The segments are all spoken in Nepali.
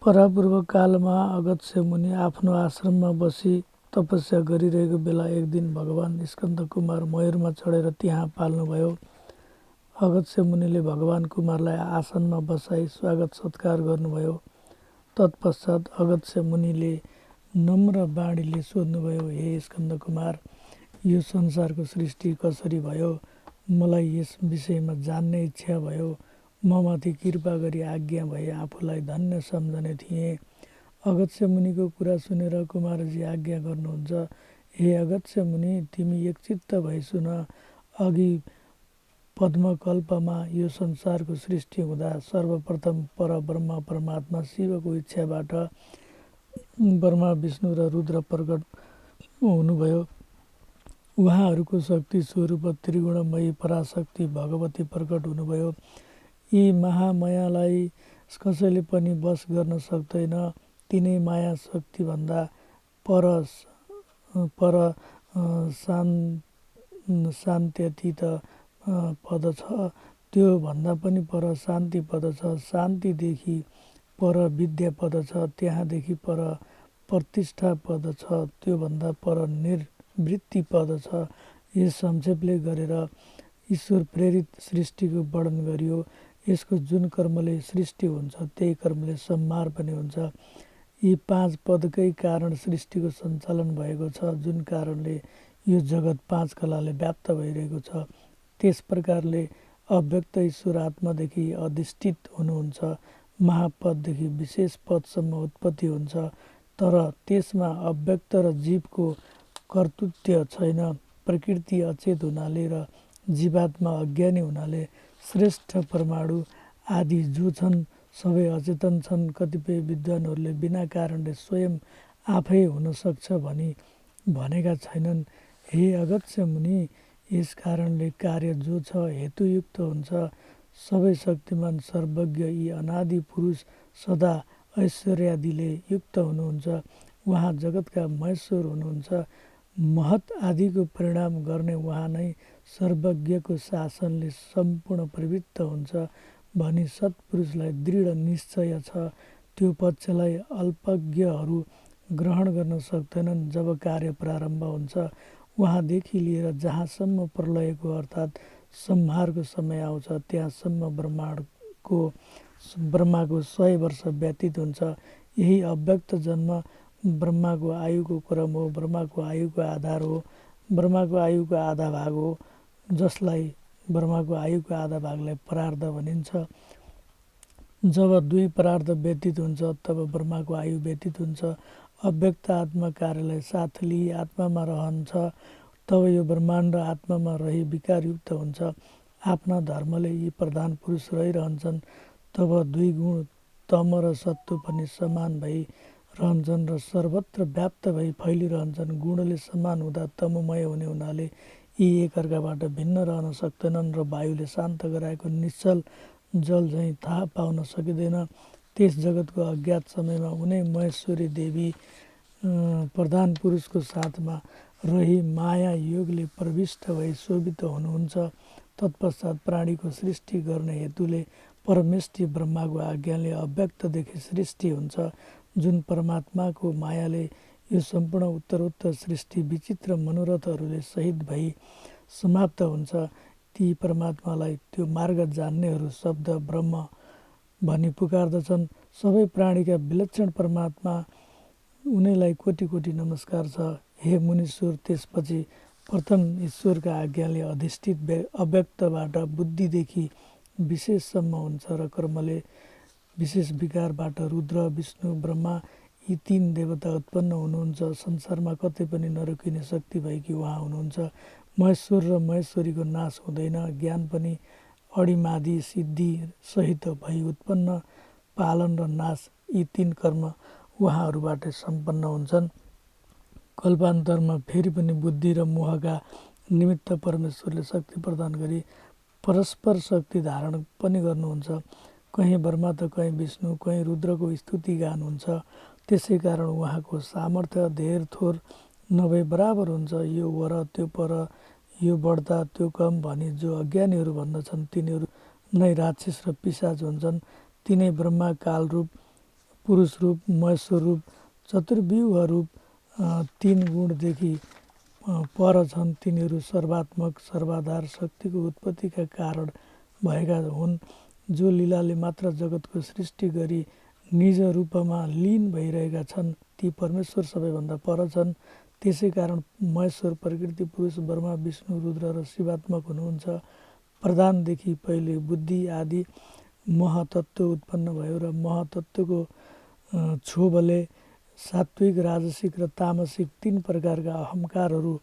परापूर्व कालमा अगस्त्य मुनि आफ्नो आश्रममा बसी तपस्या गरिरहेको बेला एक दिन भगवान स्कन्द कुमार मयूरमा चढेर त्यहाँ पाल्नुभयो। अगस्त्य मुनिले भगवान कुमारलाई आसनमा बसाई स्वागत सत्कार गर्नुभयो। तत्पश्चात अगस्त्य मुनिले नम्र बाणीले सोध्नुभयो, हे स्कन्द कुमार, यो संसारको सृष्टि कसरी भयो? मलाई यस विषयमा जान्ने इच्छा भयो। ममाथि कृपा गरी आज्ञा भए आफूलाई धन्य सम्झने थिएँ। अगस्त्य मुनिको कुरा सुनेर कुमारजी आज्ञा गर्नुहुन्छ। हे अगस्त्य मुनि, तिमी एकचित्त भई सुन। अघि पद्मकल्पमा यो संसारको सृष्टि हुँदा सर्वप्रथम परब्रह्म परमात्मा शिवको इच्छाबाट ब्रह्मा विष्णु र रुद्र प्रकट हुनुभयो। उहाँहरूको शक्ति स्वरूप त्रिगुणमयी पराशक्ति भगवती प्रकट हुनुभयो। यी महामायालाई कसैले पनि वश गर्न सक्दैन। तिनै माया शक्तिभन्दा पर शान्त्यतीत पद छ, त्यो भन्दा पनि पर शान्ति पद छ। शान्तिदेखि पर विद्या पद छ, त्यहाँदेखि पर प्रतिष्ठा पद छ, त्योभन्दा पर निर्वृत्ति पद छ। यस संक्षेपले गरेर ईश्वर प्रेरित सृष्टिको वर्णन गरियो। यसको जुन कर्मले सृष्टि हुन्छ त्यही कर्मले संहार पनि हुन्छ। यी 5 पदकै कारण सृष्टिको सञ्चालन भएको छ, जुन कारणले यो जगत 5 कलाले व्याप्त भइरहेको छ। त्यस प्रकारले अव्यक्त ईश्वर आत्मादेखि अधिष्ठित हुनुहुन्छ। महापददेखि विशेष पदसम्म उत्पत्ति हुन्छ, तर त्यसमा अव्यक्त र जीवको कर्तृत्व छैन। प्रकृति अचेत हुनाले र जीवात्मा अज्ञानी हुनाले श्रेष्ठ परमाणु आदि जो छन् सबै अचेतन छन्। कतिपय विद्वानहरूले बिना कारणले स्वयं आफै हुन सक्छ भनी भनेका छैनन्। हे अगस्त्य मुनि, यस कारणले कार्य जो छ हेतुयुक्त हुन्छ। सबै शक्तिमान सर्वज्ञ यी अनादि पुरुष सदा ऐश्वर्यादिले युक्त हुनुहुन्छ। उहाँ जगतका महेश्वर हुनुहुन्छ। महत आदिको परिणाम गर्ने उहाँ नै सर्वज्ञको शासनले सम्पूर्ण प्रवृत्त हुन्छ भनी सत्पुरुषलाई दृढ निश्चय छ। त्यो पक्षलाई अल्पज्ञहरू ग्रहण गर्न सक्दैनन्। जब कार्य प्रारम्भ हुन्छ, वहाँदेखि लिएर जहाँसम्म प्रलयको अर्थात् संहारको समय आउँछ त्यहाँसम्म ब्रह्माको 100 वर्ष व्यतीत हुन्छ। यही अव्यक्त जन्म ब्रह्माको आयुको क्रम हो। ब्रह्माको आयुको आधार हो। ब्रह्माको आयुको आधा भाग हो, जसलाई ब्रह्माको आयुको आधा भागलाई परार्ध भनिन्छ। जब 2 परार्ध व्यतीत हुन्छ तब ब्रह्माको आयु व्यतीत हुन्छ। अव्यक्त आत्मा कार्यलाई साथ लिई आत्मामा रहन्छ। तब यो ब्रह्माण्ड आत्मामा रही विकारयुक्त हुन्छ। आफ्ना धर्मले यी प्रधान पुरुष रहिरहन्छन्। तब 2 गुण तम र सत्व पनि समान भई रहन्छन् र सर्वत्र व्याप्त भई फैलिरहन्छन्। गुणले समान हुँदा तममय हुने हुनाले यी एकअर्काबाट भिन्न रहन सक्दैनन् र वायुले शान्त गराएको निश्चल जल झैँ थाहा पाउन सकिँदैन। त्यस जगतको अज्ञात समयमा उनै महेश्वरी देवी प्रधान पुरुषको साथमा रही माया योगले प्रविष्ट भई शोभित हुनुहुन्छ। तत्पश्चात प्राणीको सृष्टि गर्ने हेतुले परमेष्टि ब्रह्माको आज्ञाले अव्यक्तदेखि सृष्टि हुन्छ। जुन परमात्माको मायाले यो सम्पूर्ण उत्तरोत्तर सृष्टि विचित्र मनोरथहरूले सहित भई समाप्त हुन्छ। ती परमात्मालाई त्यो मार्ग जान्नेहरू शब्द ब्रह्म भनी पुकार्दछन्। सबै प्राणीका विलक्षण परमात्मा उनैलाई कोटि कोटि नमस्कार छ। हे मुनीश्वर, त्यसपछि प्रथम ईश्वरका आज्ञाले अधिष्ठित अव्यक्तबाट बुद्धिदेखि विशेषसम्म हुन्छ र कर्मले विशेष विकारबाट रुद्र विष्णु ब्रह्मा यी 3 देवता उत्पन्न हुनुहुन्छ। संसारमा कतै पनि नरोकिने शक्ति भएकी उहाँ हुनुहुन्छ। महेश्वर र महेश्वरीको नाश हुँदैन। ज्ञान पनि अणिमादि सिद्धि सहित भई उत्पन्न पालन र नाश यी 3 कर्म उहाँहरूबाट सम्पन्न हुन्छन्। कल्पान्तरमा फेरि पनि बुद्धि र मोहका निमित्त परमेश्वरले शक्ति प्रदान गरी परस्पर शक्ति धारण पनि गर्नुहुन्छ। कहीँ ब्रह्मा त कहीँ विष्णु कहीँ रुद्रको स्तुति गान हुन्छ। त्यसै कारण उहाँको सामर्थ्य धेर थोर नभई बराबर हुन्छ। यो वर त्यो पर, यो बढ्ता त्यो कम भनी जो अज्ञानीहरू भन्दछन् तिनीहरू नै राक्षस र पिशाच हुन्छन्। तिनै ब्रह्मा कालरूप पुरुष रूप, महेश्वर रूप, चतुर्व्यूह रूप 3 गुणदेखि पर छन्। तिनीहरू सर्वात्मक, सर्वाधार, शक्तिको उत्पत्तिका कारण भएका हुन्, जो लीलाले मात्र जगतको सृष्टि गरी निज रूपमा लीन भइरहेका छन्। ती परमेश्वर सबैभन्दा पर छन्। त्यसै कारण महेश्वर, प्रकृति, पुरुष, ब्रह्मा, विष्णु, रुद्र र शिवात्मक हुनुहुन्छ। प्रधानदेखि पहिले बुद्धि आदि महतत्त्व उत्पन्न भयो र महतत्त्वको क्षोभले सात्विक, राजसिक र तामसिक 3 प्रकारका अहङ्कारहरू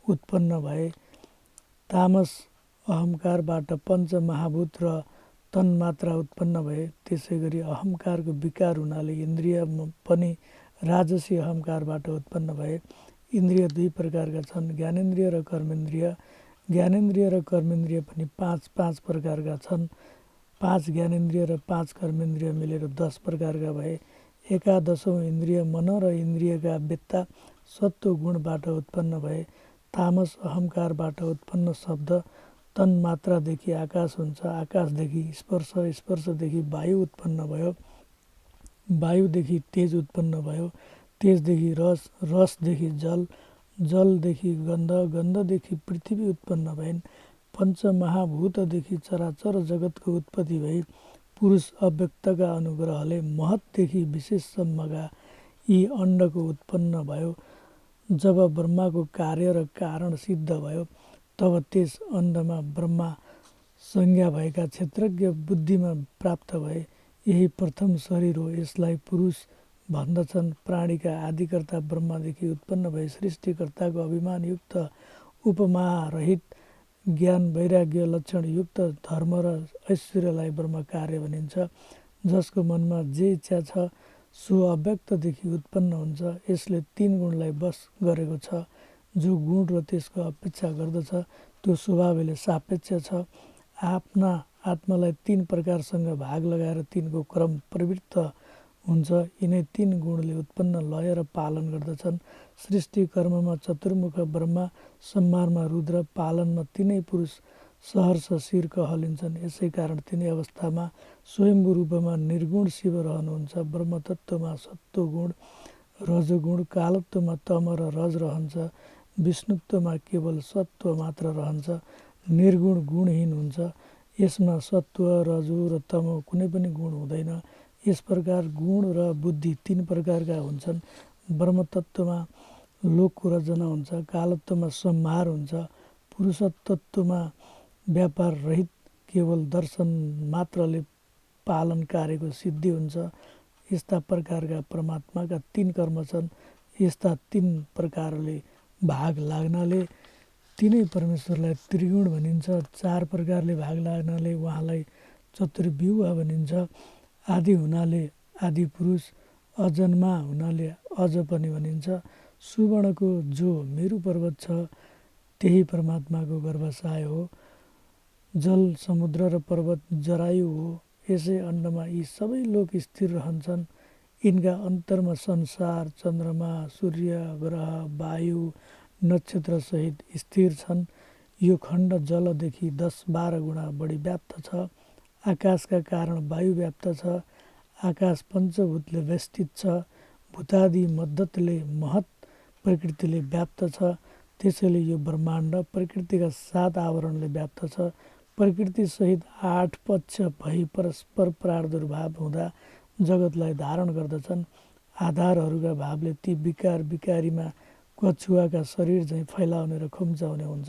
उत्पन्न भए। तामस अहङ्कारबाट पञ्चमहाभूत र तन्मात्रा उत्पन्न भए। त्यसै गरी अहङ्कारको विकार हुनाले इन्द्रिय पनि राजसी अहङ्कारबाट उत्पन्न भए। इन्द्रिय 2 प्रकारका छन्, ज्ञानेन्द्रिय र कर्मेन्द्रिय। ज्ञानेन्द्रिय र कर्मेन्द्रिय पनि 5 प्रकारका छन्। 5 ज्ञानेन्द्रिय र 5 कर्मेन्द्रिय मिलेर 10 प्रकारका भए। एकादशौँ इन्द्रिय मन र इन्द्रियका वेत्ता सत्व गुणबाट उत्पन्न भए। तामस अहङ्कारबाट उत्पन्न शब्द तन्मात्रादेखि आकाश हुन्छ, आकाशदेखि स्पर्श, स्पर्शदेखि वायु उत्पन्न भयो, वायुदेखि तेज उत्पन्न भयो, तेजदेखि रस, रसदेखि जल, जलदेखि गन्ध, गन्धदेखि पृथ्वी उत्पन्न भइन्। पञ्चमहाभूतदेखि चराचर जगतको उत्पत्ति भई पुरुष अव्यक्तका अनुग्रहले महतदेखि विशेषसम्मका यी अण्डको उत्पन्न भयो। जब ब्रह्माको कार्य र कारण सिद्ध भयो, तब त्यस अण्डमा ब्रह्मा संज्ञा भएका क्षेत्रज्ञ बुद्धिमा प्राप्त भए। यही प्रथम शरीर हो, यसलाई पुरुष भन्दछन्। प्राणीका आदिकर्ता ब्रह्मादेखि उत्पन्न भए सृष्टिकर्ताको अभिमानयुक्त, उपमारहित, ज्ञान वैराग्य लक्षणयुक्त धर्म र ऐश्वर्यलाई ब्रह्म कार्य भनिन्छ। जसको मनमा जे इच्छा छ सो अव्यक्तदेखि उत्पन्न हुन्छ। यसले 3 गुणलाई वश गरेको छ। जो गुण र त्यसको अपेक्षा गर्दछ त्यो स्वभावले सापेक्ष छ। आफ्ना आत्मालाई 3 प्रकारसँग भाग लगाएर तिनको क्रम प्रवृत्त हुन्छ। यिनै 3 गुणले उत्पन्न, लय र पालन गर्दछन्। सृष्टि कर्ममा चतुर्मुख ब्रह्मा, संहारमा रुद्र, पालनमा 3 पुरुष सहर्ष शिर कहलिन्छन्। यसै कारण तिनै अवस्थामा स्वयम्भू रूपमा निर्गुण शिव रहनुहुन्छ। ब्रह्मतत्त्वमा सत्वगुण, रजोगुण, कालत्वमा तम र रज रहन्छ। विष्णुत्वमा केवल सत्व मात्र रहन्छ, निर्गुण गुणहीन हुन्छ। यसमा सत्व, रजो र तम कुनै पनि गुण हुँदैन। यस प्रकार गुण र बुद्धि 3 प्रकारका हुन्छन्। ब्रह्मतत्त्वमा लोकको रचना हुन्छ, कालत्वमा संहार हुन्छ, पुरुषतत्त्वमा व्यापार रहित केवल दर्शन मात्रले पालन कार्यको सिद्धि हुन्छ। यस्ता प्रकारका परमात्माका 3 कर्म छन्। यस्ता 3 प्रकारले भाग लाग्नाले तिनै परमेश्वरलाई त्रिगुण भनिन्छ। 4 प्रकारले भाग लाग्नाले उहाँलाई चतुर्व्यूह भनिन्छ। आदि हुनाले आदि पुरुष, अजन्मा हुनाले अज पनि भनिन्छ। सुवर्णको जो मेरु पर्वत छ त्यही परमात्माको गर्भाशय हो। जल, समुद्र र पर्वत जरायु हो। यसै अण्डमा यी सबै लोक स्थिर रहन्छन्। यिनका अन्तरमा संसार, चन्द्रमा, सूर्य, ग्रह, वायु, नक्षत्रसहित स्थिर छन्। यो खण्ड जलदेखि 10-12 गुणा बढी व्याप्त छ। आकाशका कारण वायु व्याप्त छ। आकाश पञ्चभूतले वेष्टित छ। भूतादि मद्दतले महत प्रकृतिले व्याप्त छ। त्यसैले यो ब्रह्माण्ड प्रकृतिका 7 आवरणले व्याप्त छ। प्रकृतिसहित 8 पक्ष भई परस्पर प्रादुर्भाव हुँदा जगतलाई धारण गर्दछन्। आधारहरूका भावले ती विकार विकारीमा कछुवाका शरीर झैँ फैलाउने र खुम्चाउने हुन्छ।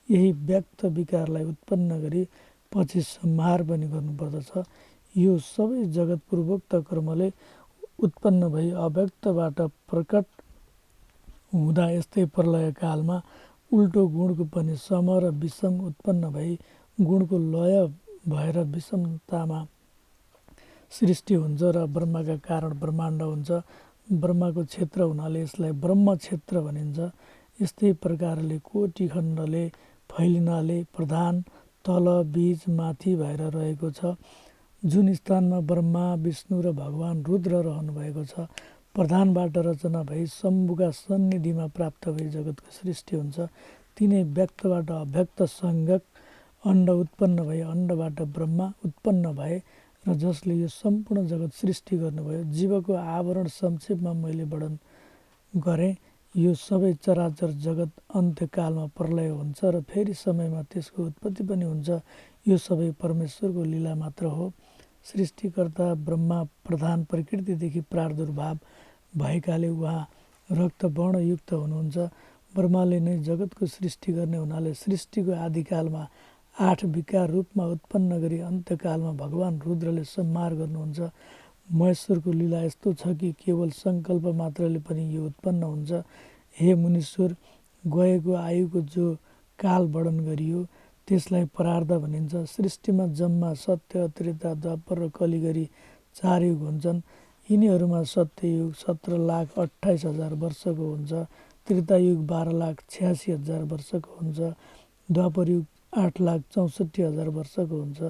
यही व्यक्त विकारलाई उत्पन्न गरी पछि संहार पनि गर्नुपर्दछ। यो सबै जगत पूर्वोक्त कर्मले उत्पन्न भई अव्यक्तबाट प्रकट हुँदा यस्तै प्रलय कालमा उल्टो गुणको पनि सम र विषम उत्पन्न भई गुणको लय भएर विषमतामा सृष्टि हुन्छ र ब्रह्माका कारण ब्रह्माण्ड हुन्छ। ब्रह्माको क्षेत्र हुनाले यसलाई ब्रह्म क्षेत्र भनिन्छ। यस्तै प्रकारले कोटि खण्डले फैलिनाले प्रधान तल, बीच, माथि भएर रहेको छ। जुन स्थानमा ब्रह्मा, विष्णु र भगवान रुद्र रहनुभएको छ, प्रधानबाट रचना भई शम्भुका सन्निधिमा प्राप्त भई जगतको सृष्टि हुन्छ। तिनै व्यक्तबाट अव्यक्त संज्ञक अण्ड उत्पन्न भए, अण्डबाट ब्रह्मा उत्पन्न भए र जसले यो सम्पूर्ण जगत सृष्टि गर्नुभयो। जीवको आवरण संक्षेपमा मैले वर्णन गरेँ। यो सबै चराचर जगत अन्त्यकालमा प्रलय हुन्छ र फेरि समयमा त्यसको उत्पत्ति पनि हुन्छ। यो सबै परमेश्वरको लीला मात्र हो। सृष्टिकर्ता ब्रह्मा प्रधान प्रकृतिदेखि प्रादुर्भाव भएकाले उहाँ रक्तवर्णयुक्त हुनुहुन्छ। ब्रह्माले नै जगतको सृष्टि गर्ने हुनाले सृष्टिको आदिकालमा 8 विकार रूपमा उत्पन्न गरी अन्त्यकालमा भगवान रुद्रले संहार गर्नुहुन्छ। महेश्वरको लीला यस्तो छ कि केवल सङ्कल्प मात्रले पनि यो उत्पन्न हुन्छ। हे मुनीश्वर, गएको आयुको जो काल वर्णन गरियो त्यसलाई परार्ध भनिन्छ। सृष्टिमा जम्मा सत्य, त्रेता, द्वापर र कली गरी 4 युग हुन्छन्। यिनीहरूमा सत्ययुग 17,28,000 वर्षको हुन्छ, त्रेतायुग 12,86,000 वर्षको हुन्छ, द्वापरयुग 8,64,000 वर्षको हुन्छ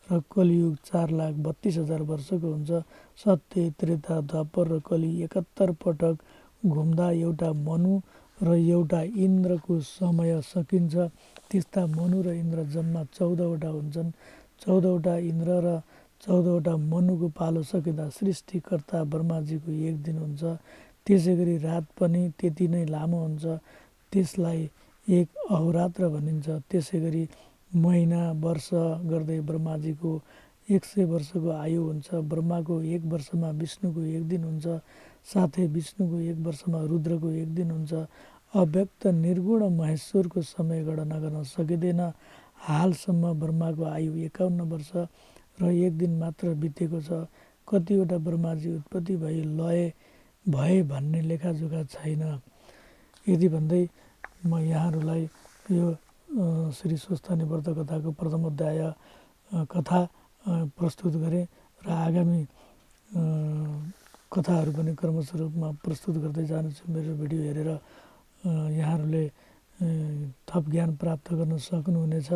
र कलियुग 4,32,000 वर्षको हुन्छ। सत्य, त्रेता, द्वापर र कली 71 पटक घुम्दा एउटा मनु र एउटा इन्द्रको समय सकिन्छ। त्यस्ता मनु र इन्द्र जम्मा 14वटा हुन्छन्। 14वटा इन्द्र र 14वटा मनुको पालो सकिँदा सृष्टिकर्ता ब्रह्माजीको 1 दिन हुन्छ। त्यसै गरी रात पनि त्यति नै लामो हुन्छ, त्यसलाई 1 अहोरात्र भनिन्छ। त्यसै गरी महिना, वर्ष गर्दै ब्रह्माजीको 100 वर्षको आयु हुन्छ। ब्रह्माको 1 वर्षमा विष्णुको 1 दिन हुन्छ, साथै विष्णुको 1 वर्षमा रुद्रको 1 दिन हुन्छ। अव्यक्त निर्गुण महेश्वरको समय गणना गर्न सकिँदैन। हालसम्म ब्रह्माको आयु 51 वर्ष र 1 दिन मात्र बितेको छ। कतिवटा ब्रह्माजी उत्पत्ति भई लय भए भन्ने लेखाजोखा छैन। यदि भन्दै म यहाँहरूलाई यो श्री स्वस्थानी व्रत कथाको प्रथम अध्याय कथा प्रस्तुत गरेँ र आगामी कथाहरू पनि क्रमशः रूपमा प्रस्तुत गर्दै जानेछु। मेरो भिडियो हेरेर यहाँहरूले थप ज्ञान प्राप्त गर्न सक्नुहुनेछ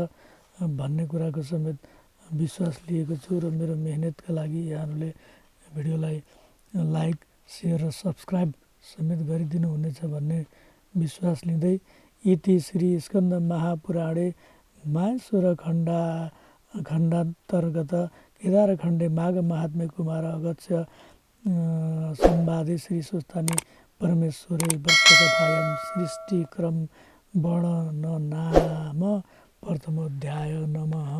भन्ने कुराको समेत विश्वास लिएको छु र मेरो मेहनतका लागि यहाँहरूले भिडियोलाई लाइक, सेयर र सब्सक्राइब समेत गरिदिनु हुनेछ भन्ने विश्वास लिँदै इति श्री स्कन्द महापुराणे माहेश्वर खण्डान्तर्गत केदारखण्डे माघ महात्म्य कुमार अगस्त्य संवादे श्री स्वस्थानी परमेश्वरे व्रतकथायां सृष्टिक्रम वर्णन नाम प्रथमोऽध्याय। नमः।